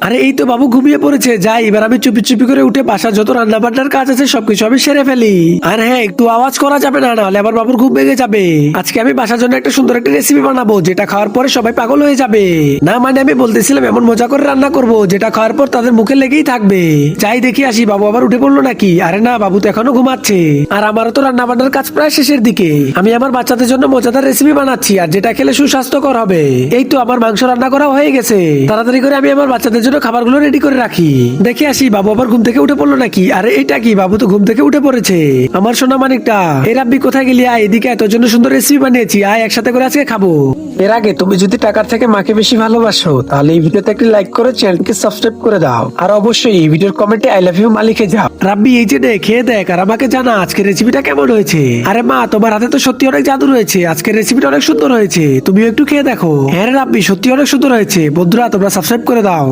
আরে এই তো বাবু ঘুমিয়ে পড়েছে, যাই এবার আমি চুপি চুপি করে উঠে বাসার যত রান্না বান্নার কাজ আছে সবকিছু আমি সেরে ফেলি। আর হ্যাঁ, একটু আওয়াজ করা যাবে না, নাহলে আবার বাবুর ঘুম ভেঙে যাবে। আজকে আমি বাসার জন্য একটা সুন্দর একটা রেসিপি বানাবো, যেটা খাওয়ার পরে সবাই পাগল হয়ে যাবে। না মানে আমি বলতেছিলাম এমন মজা করে রান্না করব যেটা খাওয়ার পর তাদের মুখে লেগেই থাকবে। যাই দেখি আসি, বাবু আবার উঠে পড়লো নাকি? আরে না, বাবু তো এখনো ঘুমাচ্ছে। আর আমারও তো রান্না বান্নার কাজ প্রায় শেষের দিকে। আমি আমার বাচ্চাদের জন্য মজাদার রেসিপি বানাচ্ছি, আর যেটা খেলে সুস্বাস্থ্যকর হবে। এই তো আমার মাংস রান্না করা হয়ে গেছে। তাড়াতাড়ি করে আমি আমার বাচ্চাদের জন্য খাবারগুলো রেডি করে রাখি। দেখে আসি বাবু আবার ঘুম থেকে উঠে পড়লো নাকি? আরে এটা কি, বাবু তো ঘুম থেকে উঠে পড়েছে। আমার সোনা মানিকটা, এ রাব্বি কোথায় গেলি? আয় এদিকে, এত জন্য সুন্দর রেসিপি বানিয়েছি, আয় একসাথে করে আজকে খাবো। এর আগে তুমি যদি টাকার থেকে মাকে বেশি ভালোবাসো তাহলে এই ভিডিওতে একটি লাইক করে চ্যানেলকে সাবস্ক্রাইব করে দাও, আর অবশ্যই এই ভিডিওর কমেন্টে আই লাভ ইউ মা লিখে যাও। রাব্বি এই যে নে, খেয়ে দেখ আর আমাকে জানা আজকের রেসিপিটা কেমন হয়েছে। আরে মা, তোমার হাতে তো সত্যি অনেক জাদু রয়েছে, আজকের রেসিপিটা অনেক সুন্দর হয়েছে, তুমিও একটু খেয়ে দেখো। হ্যাঁ রে রাব্বি, সত্যি অনেক সুন্দর হয়েছে। বন্ধুরা তোমরা সাবস্ক্রাইব করে দাও।